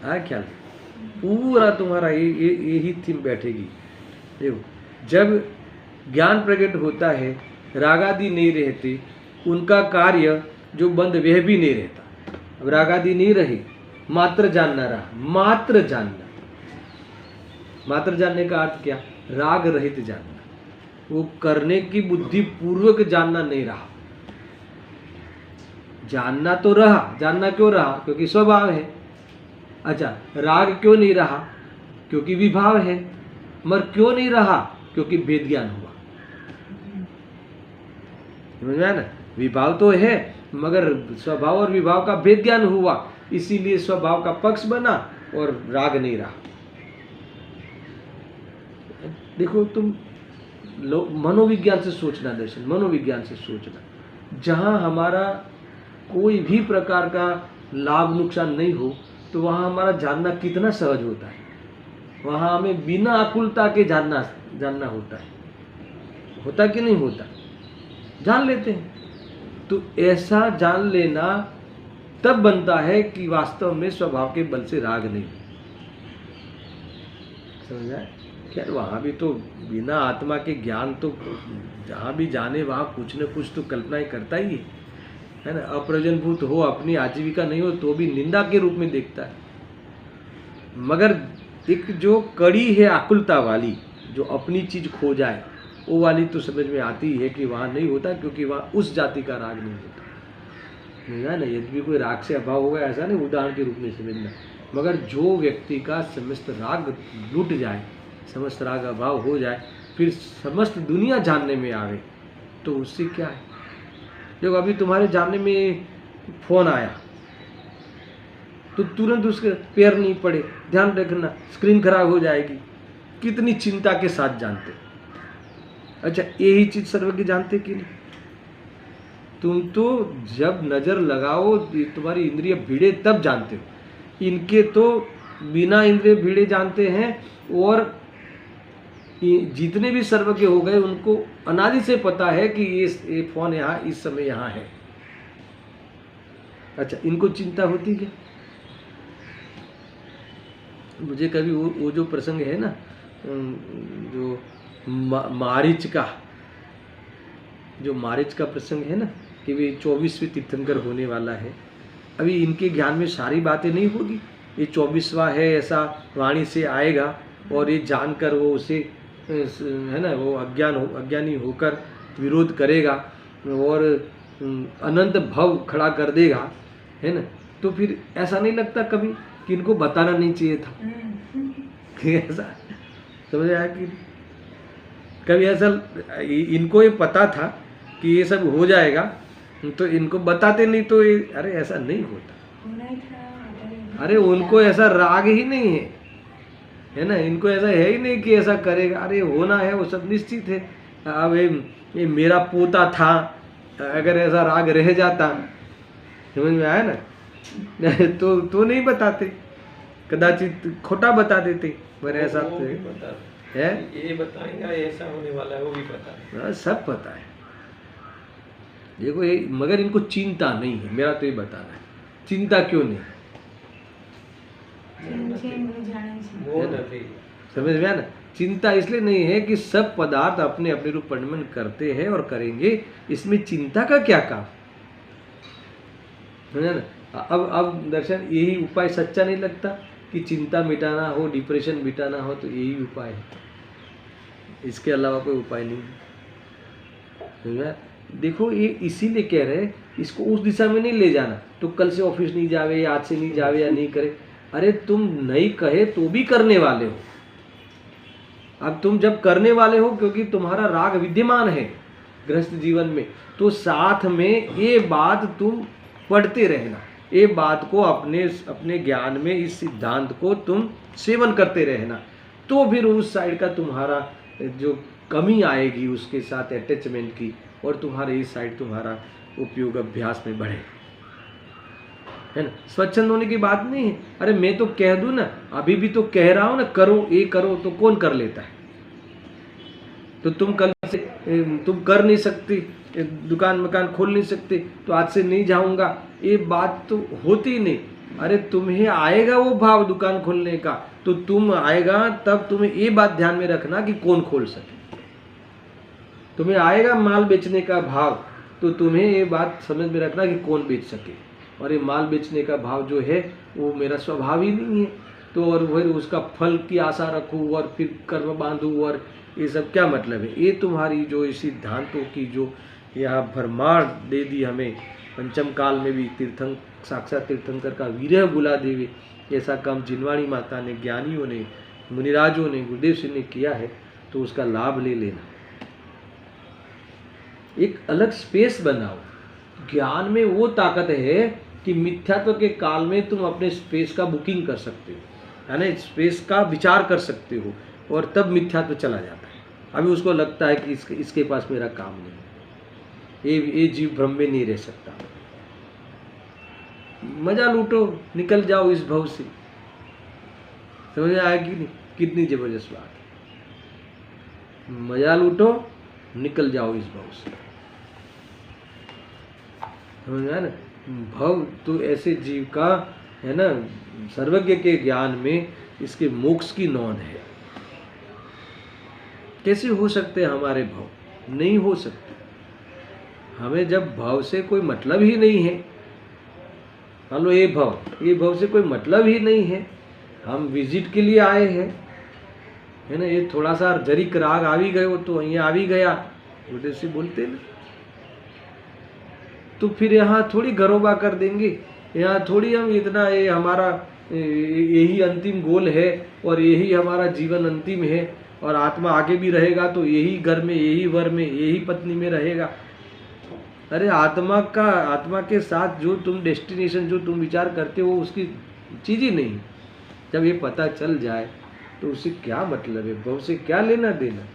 है। ख्याल पूरा तुम्हारा यही थीम बैठेगी। देखो, जब ज्ञान प्रकट होता है, रागादि नहीं रहते, उनका कार्य जो बंद वह भी नहीं रहता। अब रागादि नहीं रही, मात्र जानना रहा, मात्र जानना। मात्र जानने का अर्थ क्या, राग रहित जानना, वो करने की बुद्धि पूर्वक जानना नहीं रहा। जानना तो रहा, जानना क्यों रहा, क्योंकि स्वभाव है। अच्छा, राग क्यों नहीं रहा, क्योंकि विभाव है। मगर क्यों नहीं रहा, क्योंकि भेद ज्ञान हुआ। समझ में आया ना, विभाव तो है मगर स्वभाव और विभाव का भेद ज्ञान हुआ, इसीलिए स्वभाव का पक्ष बना और राग नहीं रहा। देखो, तुम मनोविज्ञान से सोचना, दर्शन मनोविज्ञान से सोचना, जहां हमारा कोई भी प्रकार का लाभ नुकसान नहीं हो, तो वहां हमारा जानना कितना सहज होता है। वहां हमें बिना आकुलता के जानना होता कि नहीं होता, जान लेते हैं। तो ऐसा जान लेना तब बनता है कि वास्तव में स्वभाव के बल से राग नहीं। समझा? खैर, वहां भी तो बिना आत्मा के ज्ञान तो जहां भी जाने वहां कुछ न कुछ तो कल्पना ही करता ही है ना। अप्रयोजनभूत हो, अपनी आजीविका नहीं हो, तो भी निंदा के रूप में देखता है। मगर एक जो कड़ी है आकुलता वाली, जो अपनी चीज खो जाए, वो वाली तो समझ में आती है कि वहाँ नहीं होता, क्योंकि वहाँ उस जाति का राग नहीं होता। नहीं ना, यदि भी कोई राग से अभाव होगा ऐसा नहीं, उदाहरण के रूप में समझना। मगर जो व्यक्ति का समस्त राग लूट जाए, समस्त राग अभाव हो जाए, फिर समस्त दुनिया जानने में आवे, तो उससे क्या है। देखो, अभी तुम्हारे जानने में फोन आया तो तुरंत उसके पैर नहीं पड़े, ध्यान रखना स्क्रीन खराब हो जाएगी, कितनी चिंता के साथ जानते। अच्छा, यही चीज सर्वज्ञ जानते कि नहीं? तुम तो जब नजर लगाओ, तुम्हारी इंद्रिय भिड़े तब जानते हो। इनके तो बिना इंद्रिय भिड़े जानते हैं, और जितने भी सर्वज्ञ हो गए उनको अनादि से पता है कि ये फोन यहाँ इस समय यहाँ है। अच्छा, इनको चिंता होती क्या? मुझे कभी वो जो प्रसंग है ना, जो मारिच का प्रसंग है ना, कि वे 24वें तीर्थंकर होने वाला है। अभी इनके ज्ञान में सारी बातें नहीं होगी, ये 24वां है ऐसा वाणी से आएगा, और ये जानकर वो उसे है ना, वो अज्ञानी होकर विरोध करेगा और अनंत भव खड़ा कर देगा, है ना। तो फिर ऐसा नहीं लगता कभी कि इनको बताना नहीं चाहिए था? ऐसा समझ आया कि कभी ऐसा इनको ये पता था कि ये सब हो जाएगा, तो इनको बताते नहीं तो ये अरे ऐसा नहीं होता। अरे उनको ऐसा राग ही नहीं है ना, इनको ऐसा है ही नहीं कि ऐसा करेगा। अरे होना है वो सब निश्चित है। अब ये मेरा पोता था, अगर ऐसा राग रह जाता, समझ में आया ना, तो नहीं बताते, कदाचित खोटा बता देते, पर ऐसा वो तो भी पता है। ये बताएंगा ऐसा होने वाला है, वो भी पता है। हाँ, सब पता है। देखो ये, मगर इनको चिंता नहीं है, मेरा तो ये बताना है। चिंता क्यों नहीं? वो नहीं समझ में आया ना? चिंता इसलिए नहीं है कि सब पदार्थ अपने अपने रूप परिणमन करते हैं और करेंगे, इसमें चिंता का क्या काम? समझा ना? अब दर्शन, यही उपाय सच्चा नहीं लगता कि चिंता मिटाना हो, डिप्रेशन मिटाना हो तो यही उपाय है, इसके अलावा कोई उपाय नहीं है। समझा? देखो ये इसीलिए कह रहे हैं इसको उस दिशा में नहीं ले जाना, तो कल से ऑफिस नहीं जावे, आज से नहीं जावे या नहीं करे। अरे तुम नहीं कहे तो भी करने वाले हो। अब तुम जब करने वाले हो, क्योंकि तुम्हारा राग विद्यमान है गृहस्थ जीवन में, तो साथ में ये बात तुम पढ़ते रहना, ये बात को अपने ज्ञान में इस सिद्धांत को तुम सेवन करते रहना, तो फिर उस साइड का तुम्हारा जो कमी आएगी उसके साथ अटैचमेंट की, और तुम्हारे इस साइड तुम्हारा उपयोग अभ्यास में बढ़े, है ना? स्वच्छंद होने की बात नहीं है। अरे मैं तो कह दूं ना, अभी भी तो कह रहा हूं ना, करो ये करो, तो कौन कर लेता है? तो तुम कल से तुम कर नहीं सकती, दुकान मकान खोल नहीं सकते, तो आज से नहीं जाऊंगा, ये बात तो होती नहीं। अरे तुम्हें आएगा वो भाव दुकान खोलने का, तो तुम आएगा तब तुम्हें ये बात ध्यान में रखना कि कौन खोल सके। तुम्हें आएगा माल बेचने का भाव, तो तुम्हें ये बात समझ में रखना कि कौन बेच सके। और ये माल बेचने का भाव जो है वो मेरा स्वभाव ही नहीं है, तो और फिर उसका फल की आशा रखूँ और फिर कर्म बांधूँ, और ये सब क्या मतलब है? ये तुम्हारी जो इस सिद्धांतों की जो यहाँ भरमार दे दी हमें, पंचम काल में भी साक्षात तीर्थंकर का विरह बुला देवे, ऐसा काम जिनवाणी माता ने, ज्ञानियों ने, मुनिराजों ने, गुरुदेव सिंह ने किया है, तो उसका लाभ ले लेना। एक अलग स्पेस बनाओ। ज्ञान में वो ताकत है कि मिथ्यात्व के काल में तुम अपने स्पेस का बुकिंग कर सकते हो, यानी स्पेस का विचार कर सकते हो, और तब मिथ्यात्व चला जाता है। अभी उसको लगता है कि इसके पास मेरा काम नहीं है, ये जीव भ्रम में नहीं रह सकता। मजा लूटो, निकल जाओ इस भव से। समझ में आया कि नहीं? कितनी जबरदस्त बात है। मजा लूटो, निकल जाओ इस भव से। समझ में आया ना? भव तो ऐसे जीव का है ना, सर्वज्ञ के ज्ञान में इसके मोक्ष की नौंद है। कैसे हो सकते हमारे भव? नहीं हो सकते। हमें जब भव से कोई मतलब ही नहीं है, मान लो ये भव से कोई मतलब ही नहीं है, हम विजिट के लिए आए हैं, है ना, ये थोड़ा सा जरिक राग आ भी गए हो तो यहाँ आ भी गया, गुरुदेव से बोलते ना, तो फिर यहाँ थोड़ी घरोबा कर देंगे, यहाँ थोड़ी हम इतना ये हमारा यही अंतिम गोल है और यही हमारा जीवन अंतिम है, और आत्मा आगे भी रहेगा तो यही घर में, यही वर में, यही पत्नी में रहेगा। अरे आत्मा के साथ जो तुम डेस्टिनेशन, जो तुम विचार करते हो, उसकी चीज ही नहीं। जब ये पता चल जाए तो उससे क्या मतलब है? भव से क्या लेना देना,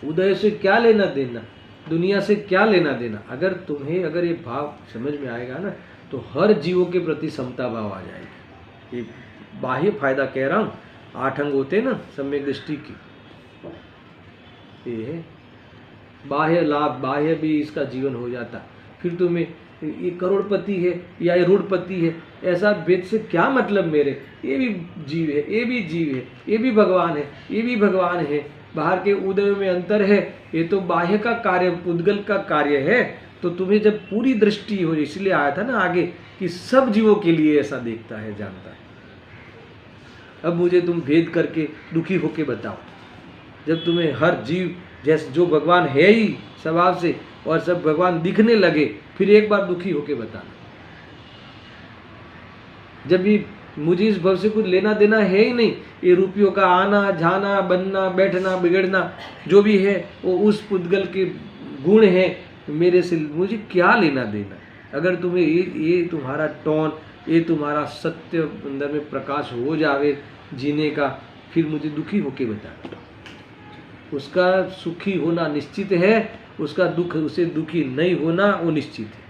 उदय से क्या लेना देना, दुनिया से क्या लेना देना? अगर ये भाव समझ में आएगा ना, तो हर जीवों के प्रति समता भाव आ जाएगी। ये बाह्य फायदा कह रहा हूँ, 8 अंग होते ना सम्यक दृष्टि की, ये है बाह्य लाभ, बाह्य भी इसका जीवन हो जाता। फिर तुम्हें ये करोड़पति है या ये रूढ़पति है, ऐसा भेद से क्या मतलब मेरे? ये भी जीव है, ये भी जीव है, ये भी भगवान है, ये भी भगवान है। बाहर के उदय में अंतर है, ये तो बाह्य का कार्य, उद्गल का कार्य है। तो तुम्हें जब पूरी दृष्टि हो, इसलिए आया था ना आगे कि सब जीवों के लिए ऐसा देखता है, जानता है। अब मुझे तुम भेद करके दुखी होके बताओ, जब तुम्हें हर जीव जैसे जो भगवान है ही स्वभाव से, और सब भगवान दिखने लगे, फिर एक बार दुखी होके बताना। जब भी मुझे इस भव से कुछ लेना देना है ही नहीं। ये रुपयों का आना जाना, बनना, बैठना, बिगड़ना जो भी है वो उस पुद्गल के गुण है, मेरे से मुझे क्या लेना देना। अगर तुम्हें ये तुम्हारा टोन, ये तुम्हारा सत्य अंदर में प्रकाश हो जावे जीने का, फिर मुझे दुखी होके बता। उसका सुखी होना निश्चित है, उसका दुख, उसे दुखी नहीं होना वो निश्चित है।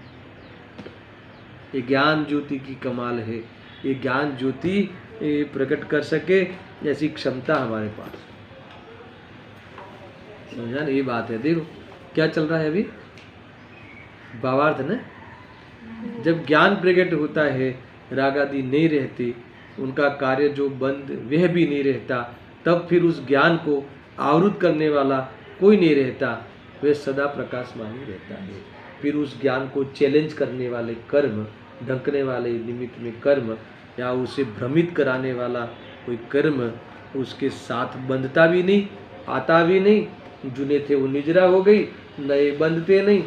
ये ज्ञान ज्योति की कमाल है। ये ज्ञान ज्योति प्रकट कर सके ऐसी क्षमता हमारे पास, समझा ना? ये बात है। देखो क्या चल रहा है अभी, भावार्थ ना। जब ज्ञान प्रकट होता है, राग आदि नहीं रहते, उनका कार्य जो बंद वह भी नहीं रहता, तब फिर उस ज्ञान को आवृत करने वाला कोई नहीं रहता, वह सदा प्रकाशमान ही रहता है। फिर उस ज्ञान को चैलेंज करने वाले कर्म, ढंकने वाले निमित्त में कर्म, या उसे भ्रमित कराने वाला कोई कर्म उसके साथ बंधता भी नहीं, आता भी नहीं। जुने थे वो निजरा हो गई, नए बंधते नहीं।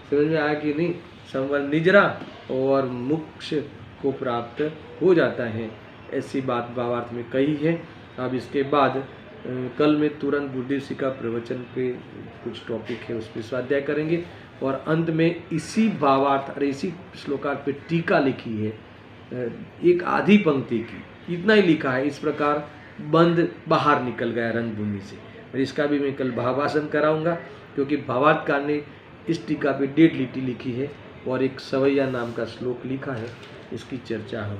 समझ में आया कि नहीं? संवर निजरा और मोक्ष को प्राप्त हो जाता है, ऐसी बात भावार्थ में कही है। अब इसके बाद कल में तुरंत बुद्धिसी का प्रवचन पे कुछ टॉपिक है, उस पर स्वाध्याय करेंगे। और अंत में इसी भावार्थ और इसी श्लोकार्थ पे टीका लिखी है, एक आधी पंक्ति की, इतना ही लिखा है। इस प्रकार बंद बाहर निकल गया रंगभूमि से। और इसका भी मैं कल भावासन कराऊंगा, क्योंकि भावार्थकार ने इस टीका पे 1.5 लिटी लिखी है और एक सवैया नाम का श्लोक लिखा है। इसकी चर्चा हम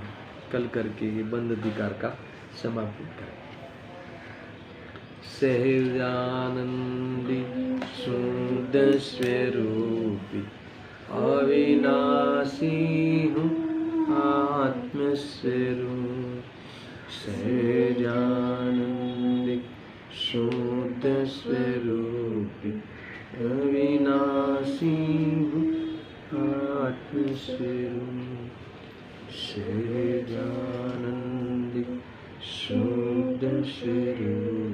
कल करके ये बंद अधिकार का समापन करेंगे। सहजानंदी शुद्ध स्वरूपी अविनाशी हूँ आत्मस्वरूप। सहजानंदी शुद्ध स्वरूपी अविनाशी हूँ आत्मस्वरूप। सहजानंदी शुद्ध स्वरूप